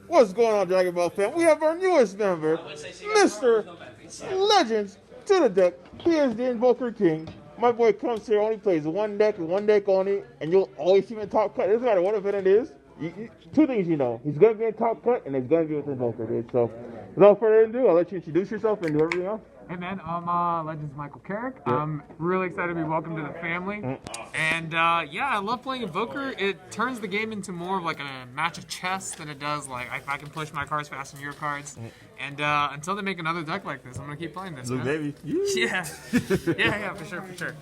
What's going on, Dragon Ball fan? We have our newest member, Mr. Legends to the deck. He is the Invoker King. My boy comes here, only plays one deck and one deck only, and you'll always see him in top cut. It doesn't matter what event it is. Two things you know. He's going to be in top cut, and he's going to be with Invoker, dude. So, without further ado, I'll let you introduce yourself and do everything else. Hey man, I'm Legends Michael Carrick. I'm really excited to be welcomed to the family. And yeah, I love playing Invoker. It turns the game into more of like a match of chess than it does like if I can push my cards faster than your cards. And until they make another deck like this, I'm gonna keep playing this. Blue baby. Yeah. Yeah, for sure.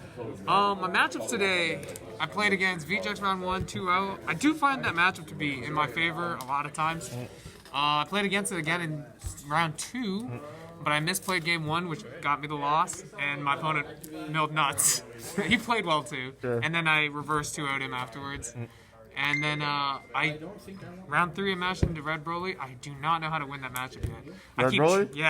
My matchups today, I played against VJX round 1, 2-0. I do find that matchup to be in my favor a lot of times. I played against it again in round 2. But I misplayed game 1, which got me the loss, and my opponent milled nuts. He played well too, and then I reversed 2-0'd him afterwards. And then round 3 I matched into Red Broly. I do not know how to win that matchup yet.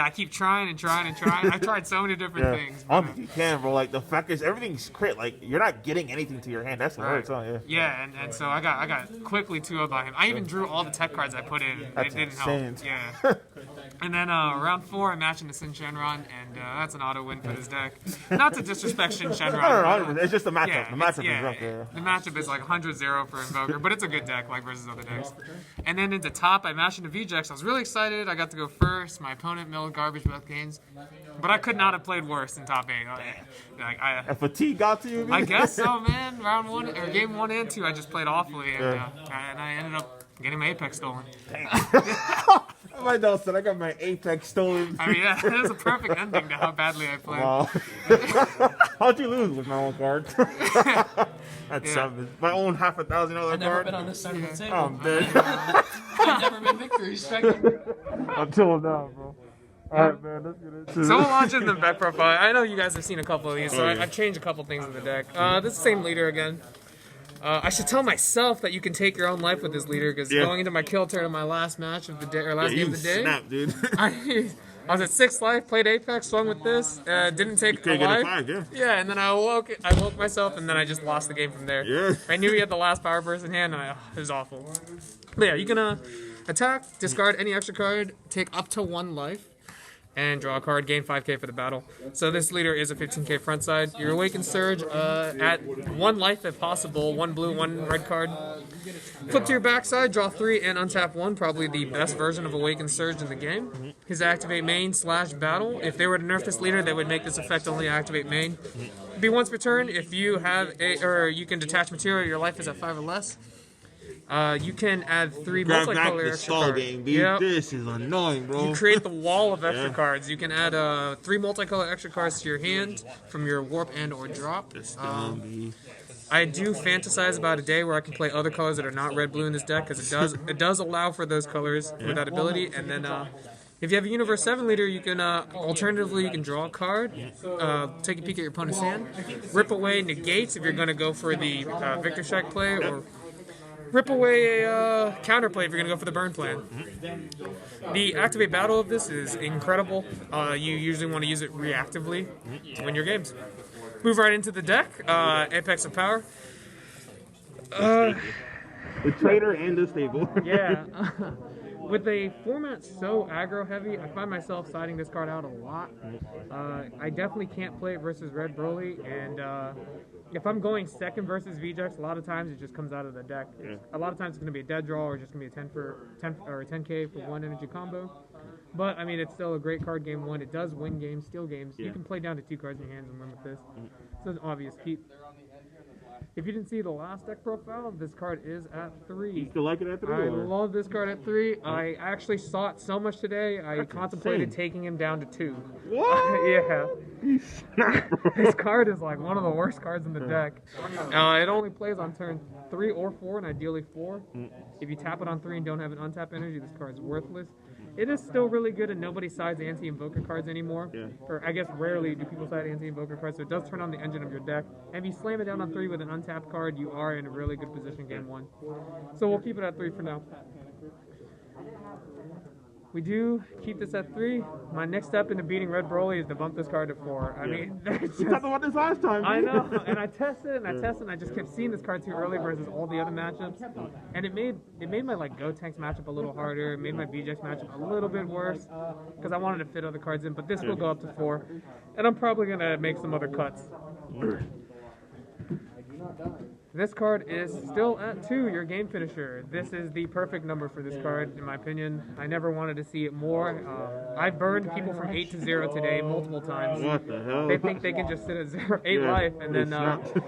I keep trying and trying. I've tried so many different things. I don't think you can, bro. Like the fact is, everything's crit. Like you're not getting anything to your hand. That's what hurts, huh? Yeah, and so I got quickly 2-0 by him. I even drew all the tech cards I put in. That's it didn't insane. help. Yeah. And then round 4 I matched into Sin Shenron, and that's an auto win for this deck. Not to disrespect Sin Shenron. No, it's just the matchup. Yeah, the matchup is rough. The matchup is like 100-0 for Invoker, but it's a good deck like versus other decks. And then into top, I matched into VJX. I was really excited. I got to go first. My opponent milled garbage both games, but I could not have played worse in top 8. A fatigue got to you? I guess so, man. Round 1 or game 1 and 2, I just played awfully, and I ended up getting my Apex stolen. My dog said I got my Apex stolen. I mean, yeah, it was a perfect ending to how badly I played. Wow. How'd you lose with my own card? That's something. My own $500,000 card. I've never been on this side of the table. I'm dead. I've never been victories. Until now, bro. Alright, man, let's get into it. So we'll launch into the deck profile. I know you guys have seen a couple of these, so I've changed a couple things in the deck. This is the same leader again. I should tell myself that you can take your own life with this leader, because going into my kill turn in my last match of the day, or last game of the day, snap, dude. I was at 6 life, played Apex, swung with this, didn't take a life. Yeah, and then I woke myself, and then I just lost the game from there. Yeah. I knew he had the last power burst in hand, and it was awful. But yeah, you can attack, discard any extra card, take up to 1 life, and draw a card, gain 5k for the battle. So this leader is a 15k front side. Your Awakened Surge at 1 life if possible, 1 blue, 1 red card. Flip to your backside, draw 3 and untap 1, probably the best version of Awakened Surge in the game. His activate main / battle. If they were to nerf this leader, they would make this effect only activate main. Be once per turn. If you have you can detach material, your life is at 5 or less. You can add 3 multicolor extra cards. Yep. This is annoying, bro. You create the wall of extra cards. You can add 3 multicolor extra cards to your hand from your warp and or drop. I do fantasize about a day where I can play other colors that are not red blue in this deck, because it does allow for those colors with that ability. And then if you have a Universe 7 leader, you can alternatively you can draw a card, take a peek at your opponent's hand, rip away negates if you're going to go for the Victor Shack play, or rip away a counterplay if you're going to go for the burn plan. The activate battle of this is incredible. You usually want to use it reactively to win your games. Move right into the deck. Apex of Power. The trader and the stable. Yeah. With a format so aggro heavy, I find myself siding this card out a lot. I definitely can't play it versus Red Broly, and if I'm going second versus VJX, a lot of times it just comes out of the deck. A lot of times it's going to be a dead draw, or just going to be a 10k for 1 energy combo. But I mean, it's still a great card game 1. It does win games, steal games. You can play down to 2 cards in your hands and win with this. So it's an obvious keep. If you didn't see the last deck profile, this card is at 3. You still like it at 3? I love this card at 3. I actually saw it so much today, I contemplated taking him down to 2. What? Yeah. This card is like one of the worst cards in the deck. It only plays on turn 3 or 4, and ideally 4. If you tap it on 3 and don't have an untap energy, this card is worthless. It is still really good, and nobody sides anti-invoker cards anymore. Or I guess rarely do people side anti-invoker cards, so it does turn on the engine of your deck. And if you slam it down on 3 with an untapped card, you are in a really good position game 1. So we'll keep it at 3 for now. we do keep this at 3. My next step into beating Red Broly is to bump this card to 4. I mean, We talked about this last time. I know, and I tested and I tested, and I just kept seeing this card too early versus all the other matchups, and it made my like Gotenks matchup a little harder. It made my VJX matchup a little bit worse because I wanted to fit other cards in. But this will go up to 4, and I'm probably gonna make some other cuts. This card is still at 2, your game finisher. This is the perfect number for this card, in my opinion. I never wanted to see it more. I burned people from 8 to 0 today multiple times. What the hell? They think they can just sit at 8 life, and then,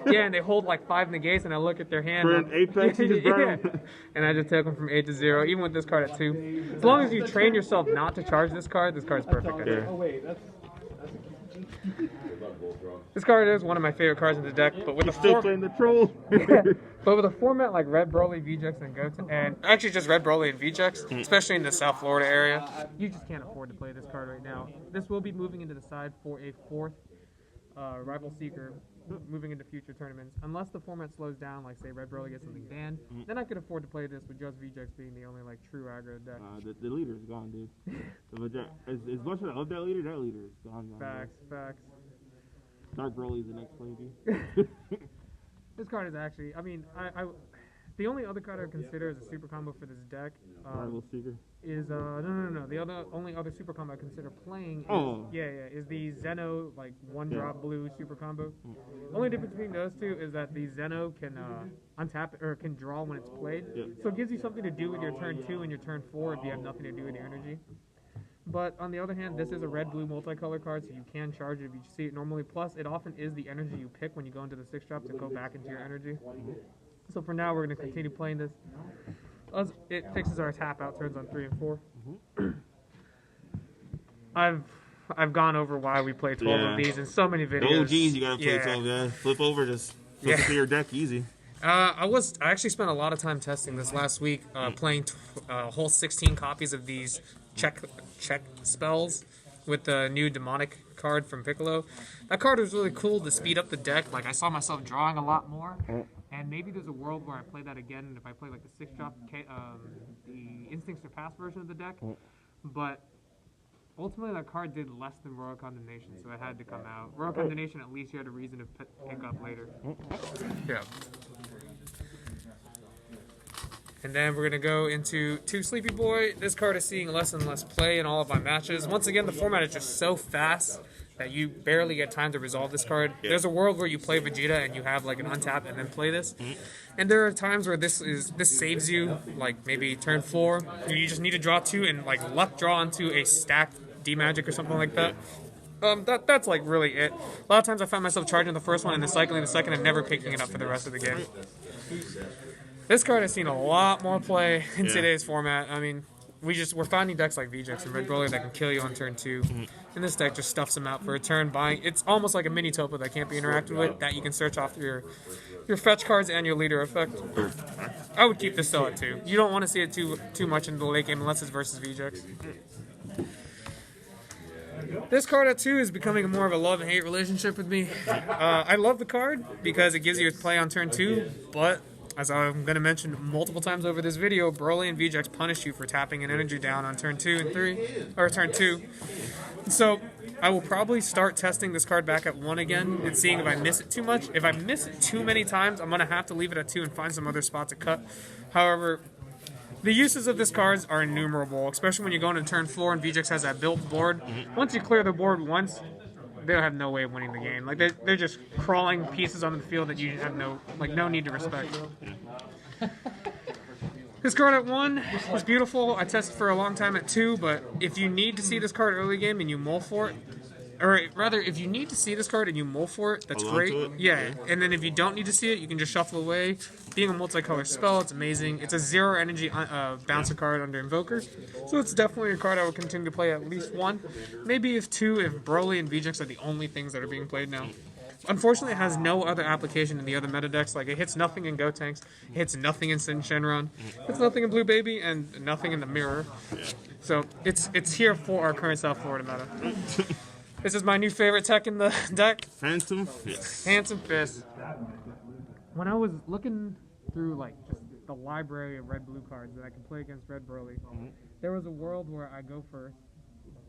yeah, and they hold like 5 negates, and I look at their hand. Burn Apex, you just burn them. And I just took them from 8 to 0, even with this card at 2. As long as you train yourself not to charge this card's perfect. Yeah. This card is one of my favorite cards in the deck, but with a Still playing the troll. but with a format like Red Broly, VJX, and Goten, and actually just Red Broly and VJX, especially in the South Florida area, you just can't afford to play this card right now. This will be moving into the side for a 4th Rival Seeker, moving into future tournaments. Unless the format slows down, like say Red Broly gets something banned, then I could afford to play this with just VJX being the only like true aggro deck. The leader's gone, dude. As much as I love that leader is gone. Facts. Dark Broly's the next play, dude. This card is actually, I mean, the only other card I would consider as a super combo for this deck Rival Seeker. is no. The only other super combo I consider playing is the Zeno like 1-drop blue super combo. Only difference between those two is that the Zeno can untap or can draw when it's played. So it gives you something to do with your turn 2 and your turn 4 if you have nothing to do with your energy. But on the other hand, this is a red-blue multicolor card, so you can charge it if you see it normally. Plus, it often is the energy you pick when you go into the 6-drop to go back into your energy. So for now, we're going to continue playing this. It fixes our tap-out turns on 3 and 4. I've gone over why we play 12 of these in so many videos. The OGs, you got to play 12, guys. Flip over, just flip to your deck easy. I actually spent a lot of time testing this last week, playing a whole 16 copies of these check spells with the new demonic card from Piccolo. That card was really cool to speed up the deck. Like I saw myself drawing a lot more, and maybe there's a world where I play that again. And if I play like the 6-drop, the Instinct Surpass version of the deck, but ultimately that card did less than Royal Condemnation, so it had to come out. Royal Condemnation, at least you had a reason to pick up later. Yeah. And then we're going to go into 2 Sleepy Boy. This card is seeing less and less play in all of my matches. Once again, the format is just so fast that you barely get time to resolve this card. There's a world where you play Vegeta and you have like an untap and then play this. And there are times where this saves you, like maybe turn 4. And you just need to draw 2 and like luck draw onto a stacked D-Magic or something like that. That's like really it. A lot of times I find myself charging the first one and then cycling the second and never picking it up for the rest of the game. This card has seen a lot more play in today's format. I mean, we're finding decks like VJX and Red Broly that can kill you on turn 2. And this deck just stuffs them out for a turn buying. It's almost like a mini Topa that can't be interacted with, that you can search off your fetch cards and your leader effect. I would keep this still at 2. You don't want to see it too much in the late game unless it's versus VJX. This card at 2 is becoming more of a love and hate relationship with me. I love the card because it gives you a play on turn 2, but as I'm going to mention multiple times over this video, Broly and VJX punish you for tapping an energy down on turn 2 and 3, or turn 2. So I will probably start testing this card back at 1 again and seeing if I miss it too much. If I miss it too many times, I'm going to have to leave it at 2 and find some other spot to cut. However, the uses of this card are innumerable, especially when you go into turn 4 and VJX has that built board. Once you clear the board once, they'll have no way of winning the game. Like they're just crawling pieces on the field that you have no need to respect. This card at 1 was beautiful. I tested for a long time at 2, but if you need to see this card early game and you mull for it, or rather, if you need to see this card and you mull for it, that's great. Yeah, and then if you don't need to see it, you can just shuffle away. Being a multicolor spell, it's amazing. It's a 0 energy bouncer card under Invoker, so it's definitely a card I will continue to play at least 1. Maybe if 2, if Broly and VJX are the only things that are being played now. Unfortunately, it has no other application in the other meta decks. Like, it hits nothing in Gotenks, it hits nothing in Sin Shenron, it hits nothing in Blue Baby, and nothing in the Mirror. So it's here for our current South Florida meta. This is my new favorite tech in the deck. Phantom Fist. Phantom Fist. When I was looking through, like, just the library of red-blue cards that I can play against red Broly. There was a world where I go first.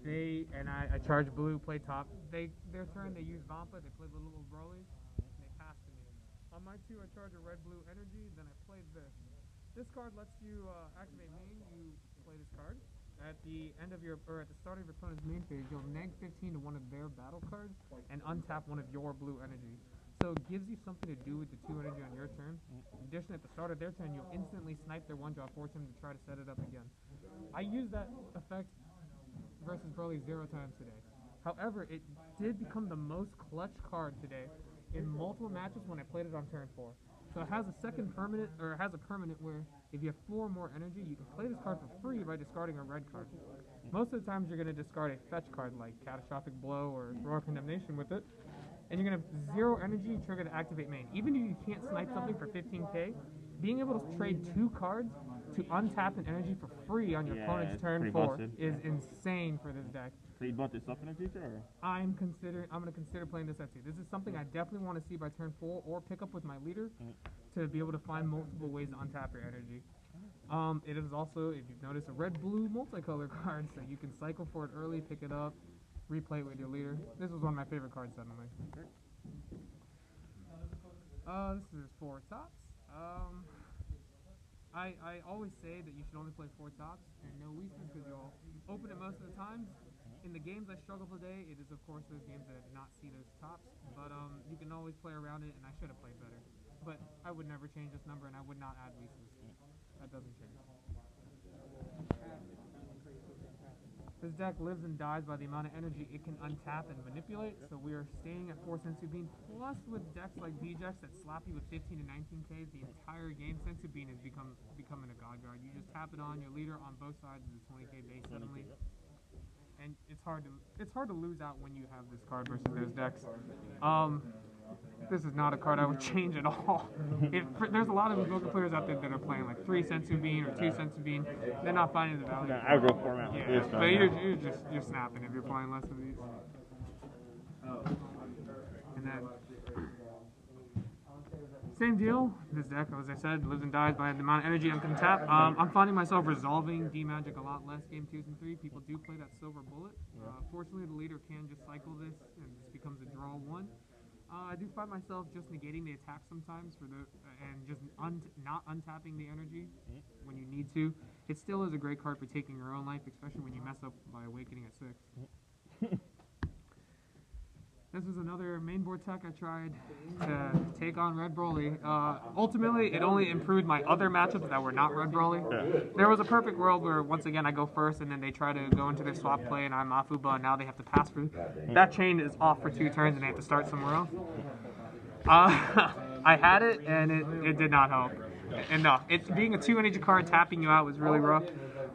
I charge blue, play top. Their turn, they use Vampa, they play the little Broly, and they pass to me. On my 2, I charge a red-blue energy, then I played this. This card lets you activate main. You play this card. At the end of at the start of your opponent's main phase, you'll neg 15 to one of their battle cards and untap one of your blue energy. So it gives you something to do with the 2 energy on your turn. In addition, at the start of their turn, you'll instantly snipe their 1-drop force him to try to set it up again. I used that effect versus Broly 0 times today. However, it did become the most clutch card today in multiple matches when I played it on turn 4. So it has a second permanent, or it has a permanent where if you have 4 more energy, you can play this card for free by discarding a red card. Most of the times you're going to discard a fetch card like Catastrophic Blow or Royal Condemnation with it. And you're going to have 0 energy trigger to activate main. Even if you can't snipe something for 15k, being able to trade 2 cards to untap an energy for free on your opponent's turn 4 is insane for this deck. So you bought this up in the future? Or? I'm going to consider playing this at 2. This is something I definitely want to see by turn 4 or pick up with my leader to be able to find multiple ways to untap your energy. It is also, if you've noticed, a red-blue multicolor card, so you can cycle for it early, pick it up, replay it with your leader. This was one of my favorite cards suddenly. This is 4 tops. I always say that you should only play 4 tops and no weakness because you'll open it most of the times. In the games I struggle today, it is of course those games that I did not see those tops, but you can always play around it, and I should have played better. But I would never change this number, and I would not add weakness. That doesn't change. This deck lives and dies by the amount of energy it can untap and manipulate, so we are staying at 4 Sensu Bean, plus with decks like VJX that slap you with 15 to 19k the entire game. Sensu Bean is becoming a god guard. You just tap it on, your leader on both sides is a 20k base suddenly. And it's hard to lose out when you have this card versus those decks. This is not a card I would change at all. There's a lot of Invoker players out there that are playing like 3 Sensu Bean or 2 Sensu Bean. They're not finding the value. Aggro format like this. But you're snapping if you're playing less of these. And then same deal. This deck, as I said, lives and dies by the amount of energy I can tap. I'm finding myself resolving D-Magic a lot less game 2s and 3. People do play that silver bullet. Fortunately, the leader can just cycle this, and this becomes a draw 1. I do find myself just negating the attack sometimes and just not untapping the energy when you need to. It still is a great card for taking your own life, especially when you mess up by awakening at 6. This was another mainboard tech I tried to take on Red Broly. Ultimately, it only improved my other matchups that were not Red Broly. There was a perfect world where, once again, I go first, and then they try to go into their swap play, and I'm Afuba, and now they have to pass through. That chain is off for 2 turns, and they have to start somewhere else. I had it, and it did not help. And no, being a 2 energy card tapping you out was really rough.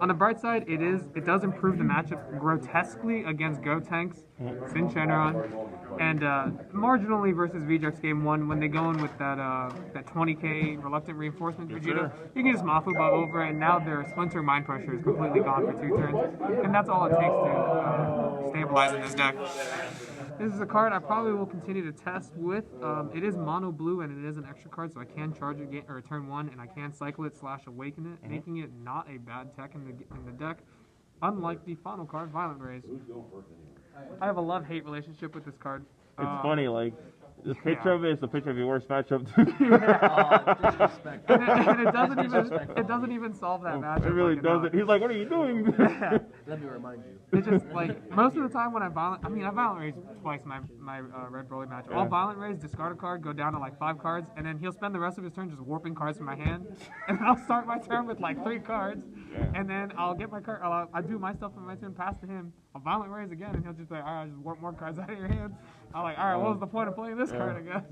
On the bright side, it does improve the matchup grotesquely against Gotenks, Sin Shenron, and marginally versus VJX Game 1 when they go in with that 20k Reluctant Reinforcement Vegeta. You can just Mafuba over, and now their Splinter Mind Pressure is completely gone for 2 turns, and that's all it takes to stabilize in this deck. This is a card I probably will continue to test with. It is mono blue and it is an extra card, so I can charge it turn 1 and I can cycle it / awaken it, making it not a bad tech in the deck. Unlike the final card, Violent Rays. I have a love-hate relationship with this card. It's funny, like, this picture of it is the picture of your worst matchup. and it doesn't even solve that matchup. It really doesn't. He's like, what are you doing? Let me remind you. It's just like most of the time when I Violent Rays twice my Red Broly match. All Violent Rays, discard a card, go down to like 5 cards, and then he'll spend the rest of his turn just warping cards from my hand, and I'll start my turn with like 3 cards, and then I'll get my card. I'll do my stuff on my turn, pass to him. I'll Violent Rays again, and he'll just be like, all right, just warp more cards out of your hand. I'm like, all right, what was the point of playing this card again?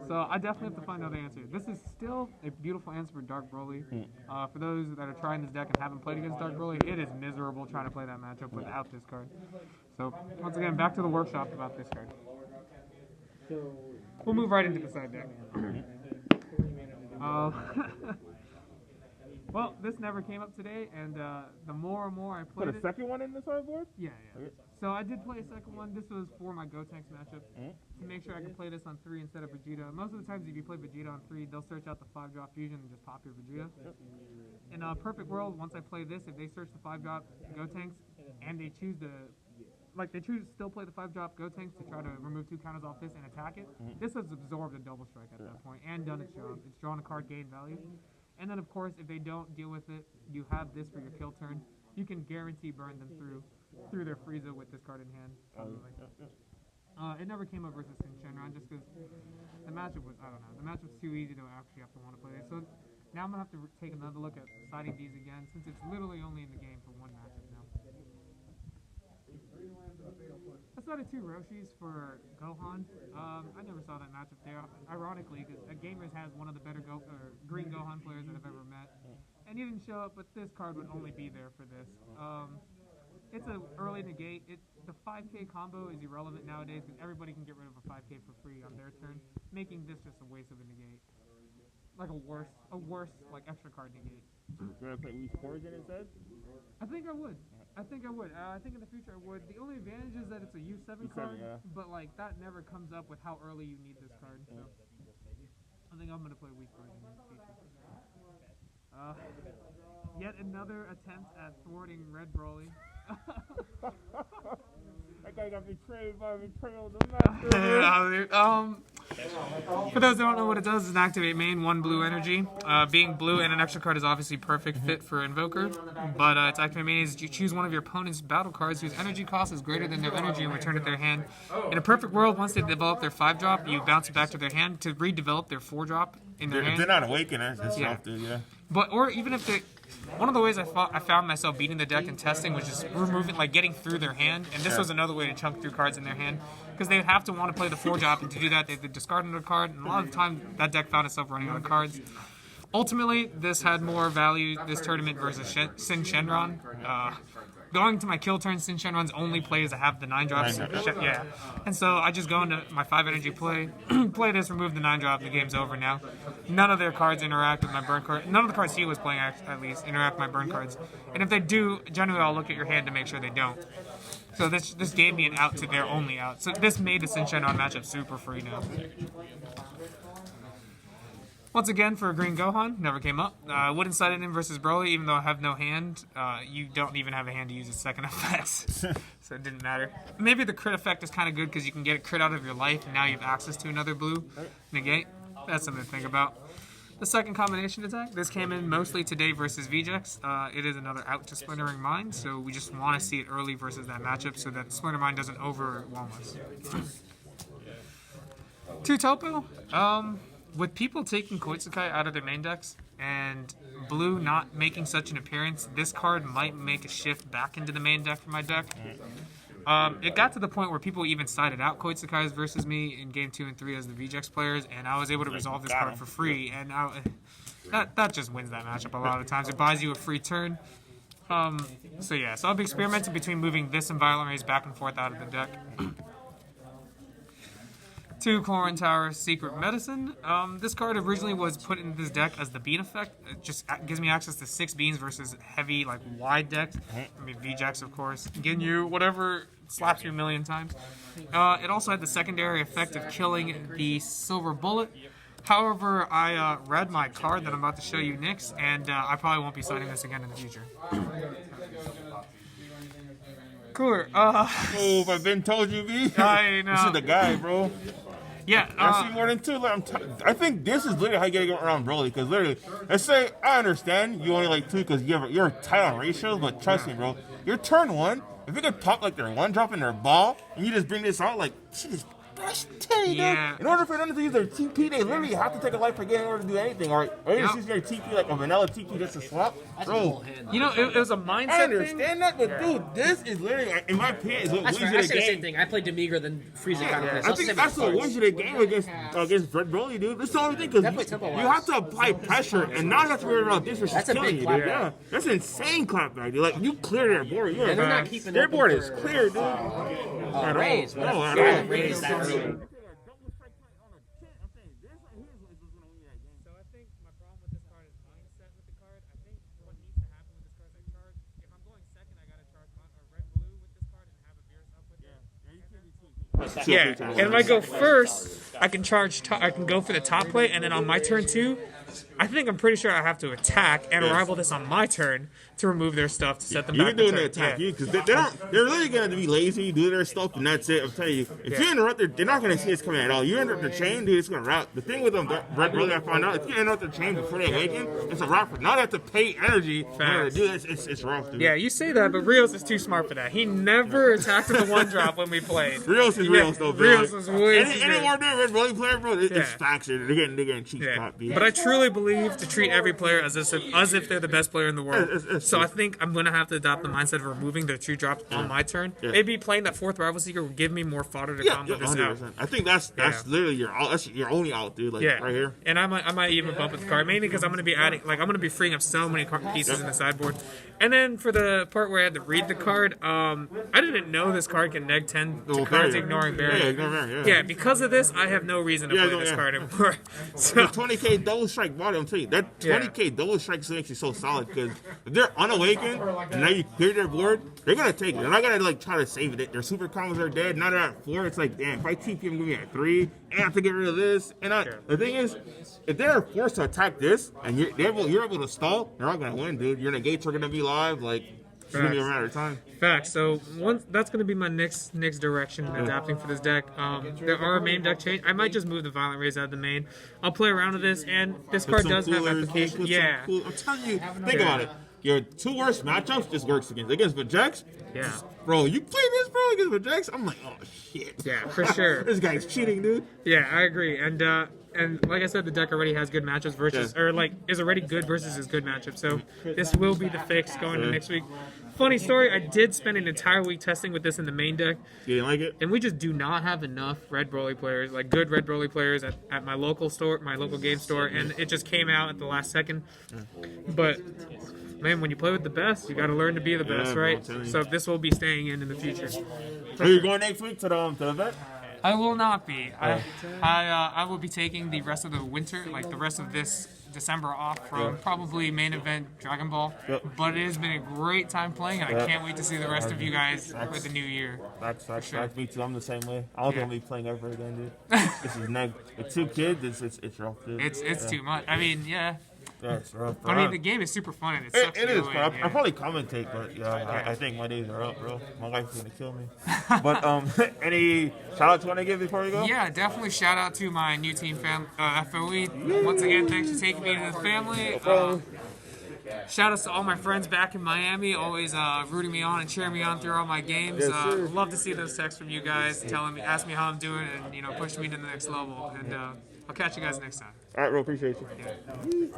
So I definitely have to find another answer. This is still a beautiful answer for Dark Broly. For those that are trying this deck and haven't played against Dark Broly, it is miserable trying to play that matchup without this card. So once again, back to the workshop about this card. We'll move right into the side deck. Well, this never came up today, and the more and more I played Put a second one in the sideboard? Yeah. Okay. So I did play a second one. This was for my Gotenks matchup to make sure I could play this on 3 instead of Vegeta. Most of the times, if you play Vegeta on 3, they'll search out the 5-drop fusion and just pop your Vegeta. In a perfect world, once I play this, if they search the 5-drop Gotenks and they choose to still play the 5-drop Gotenks to try to remove 2 counters off this and attack it, this has absorbed a double strike at that point and done its job. It's drawn a card, gain value. And then, of course, if they don't deal with it, you have this for your kill turn. You can guarantee burn them through their Frieza with this card in hand. It never came up versus Shenron just because the matchup was, I don't know, the matchup's too easy to actually have to want to play it. So now I'm going to have to take another look at siding these again since it's literally only in the game for one matchup now. I started 2 Roshis for Gohan. I never saw that matchup there, ironically, because Gamerz has one of the better green Gohan players that I've ever met. And he didn't show up, but this card would only be there for this. It's an early negate. The 5k combo is irrelevant nowadays because everybody can get rid of a 5k for free on their turn, making this just a waste of a negate. Like a worse like extra card negate. You want to play Wii Sports in instead? I think I would. I think in the future I would. The only advantage is that it's a U7 card, but like that never comes up with how early you need this card. So I think I'm gonna play Wii Sports in the future. Yet another attempt at thwarting Red Broly. That guy got betrayed by betrayal of the master. For those who don't know what it does, is an activate main 1 blue energy. Being blue and an extra card is obviously perfect fit for Invoker, but its activate main is you choose one of your opponent's battle cards whose energy cost is greater than their energy and return it to their hand. In a perfect world, once they develop their 5-drop, you bounce it back to their hand to redevelop their 4-drop in their hand. If they're not awakened, that's yeah. But or even if they. One of the ways I found myself beating the deck and testing was just removing, like getting through their hand, and this was another way to chunk through cards in their hand, because they would have to want to play the 4-drop, and to do that, they would discard another card, and a lot of the time, that deck found itself running out of cards. Ultimately, this had more value this tournament versus Sin Shenron. Going to my kill turn, Sin Shenron's only plays I have the 9-drops. Yeah. And so I just go into my 5-energy play, play this, remove the 9-drop, the game's over now. None of their cards interact with my burn card. None of the cards he was playing, at least, interact with my burn cards. And if they do, generally I'll look at your hand to make sure they don't. So this gave me an out to their only out. So this made the Sin Shenron matchup super free now. Once again, for a green Gohan, never came up. I wouldn't side it in versus Broly, even though I have no hand. You don't even have a hand to use its second effects, so it didn't matter. Maybe the crit effect is kind of good because you can get a crit out of your life, and now you have access to another blue negate. That's something to think about. The second combination attack, this came in mostly today versus VJX. It is another out to Splintering Mind, so we just want to see it early versus that matchup so that Splinter Mind doesn't overwhelm us. 2 Topo. With people taking Koitsukai out of their main decks and blue not making such an appearance, this card might make a shift back into the main deck for my deck. It got to the point where people even sided out Koitsukais versus me in Game 2 and 3 as the VJX players, and I was able to resolve this card for free, and that just wins that matchup a lot of times. It buys you a free turn. So I'll be experimenting between moving this and Violent Rays back and forth out of the deck. 2 Chlorine Tower Secret Medicine. This card originally was put in this deck as the bean effect. It just gives me access to 6 beans versus heavy, like, wide decks. I mean, VJX, of course. Ginyu, whatever, slaps you a million times. It also had the secondary effect of killing the Silver Bullet. However, I read my card that I'm about to show you next, and I probably won't be signing this again in the future. Cooler. Oh, I've been told you, B. I know. This is the guy, bro. Yeah. I see more than 2. I think this is literally how you get around Broly, because literally, let's say, I understand you only like 2 because you're tight on ratios, but trust me, bro, your turn 1, if you could pop like their 1-drop in their ball, and you just bring this out, like, shit is dude. In order for them to use their TP, they literally have to take a life again in order to do anything, or you just use their TP like a vanilla TP just to swap. Bro, you know, it was a mindset I understand that, but dude, this is literally, in my opinion, is what wins you the game. I say the same thing. I play Demigra than Frieza kind of plays. I think that's what wins you the game against Red Broly, dude. That's the only thing, because you have to apply pressure, and now you have to worry about this versus killing you, dude. Yeah, that's insane clapback, dude. Like, you clear their board. They're not keeping their board is clear, dude. Raise. No, at all. Raise that early. So I think my problem with this card is mindset with the card. I think Yeah, and if I go first, I can I can go for the top play, and then on my turn 2, I think I'm pretty sure I have to attack and rival this on my turn to remove their stuff to set them back. You're doing the attack, because they're really going to be lazy, do their stuff, and that's it. I'm telling you, if you interrupt, they're not going to see us coming at all. You interrupt the chain, dude, it's going to route. The thing with them, really, I found out, if you interrupt the chain before they awaken, it's a route for not have to pay energy to do this. It's rough, dude. Yeah, you say that, but Rios is too smart for that. He never attacked with the 1-drop when we played. Rios is Rios, though, bro. Rios is way too Any more red bully player, bro, it's facts. They're getting cheap spot, dude. But I truly believe to treat every player as if they're the best player in the world. So I think I'm going to have to adopt the mindset of removing the 2-drops on my turn. Maybe playing that 4th Rival Seeker will give me more fodder to combo this out. I think that's literally your only out, dude. Like right here. And I might even bump with the card, mainly because I'm going to be adding, like, I'm going to be freeing up so many pieces in the sideboard. And then for the part where I had to read the card, I didn't know this card can neg 10 to cards ignoring barrier. Yeah, because of this, I have no reason to play this card anymore. So the 20k double strike body, I'm telling you, that 20k double strike is actually so solid, because if they're unawakened and now you clear their board, they're gonna take it. They're not gonna like try to save it. Their super combos are dead. Now they're at 4. It's like, damn, if I TP them, give me at 3, and I have to get rid of this. And the thing is, if they're forced to attack this and you're able to stall, they're not gonna win, dude. Your negates are gonna be live. Like, it's gonna be a matter of time. Facts. So that's gonna be my next direction in adapting for this deck. There are main deck change. I might just move the Violent Rays out of the main. I'll play around with this, and this card does have application. I'm telling you, think about it. Your 2 worst matchups just works against Vajex. Yeah. Bro, you play this, bro, against Vajex? I'm like, oh shit. Yeah, for sure. This guy's cheating, dude. Yeah, I agree. And like I said, the deck already has good matchups versus, or like is already good versus his good matchup. So this will be the fix going to next week. Funny story, I did spend an entire week testing with this in the main deck. You didn't like it? And we just do not have enough Red Broly players, like good Red Broly players at my local store, my local game store, and it just came out at the last second. But man, when you play with the best, you got to learn to be the best, right? So this will be staying in the future. Are you going next week to the event? I will not be. I will be taking the rest of the winter, like the rest of this December off from probably main event Dragon Ball. But it has been a great time playing, and I can't wait to see the rest of you guys with the new year. That's me too. I'm the same way. I don't want to be playing ever again, dude. This is with 2 kids. It's rough, dude. It's too much. I mean, yeah. That's rough. I mean, the game is super fun, and it sucks. It is, bro. I'll probably commentate, but I think my days are up, bro. My wife's gonna kill me. But any shout outs you want to give before we go? Yeah, definitely shout out to my new team, FOE. Once again, thanks for taking me to the family. Shout outs to all my friends back in Miami, always rooting me on and cheering me on through all my games. Love to see those texts from you guys, ask me how I'm doing, and pushing me to the next level. And I'll catch you guys next time. All right, bro. Appreciate you.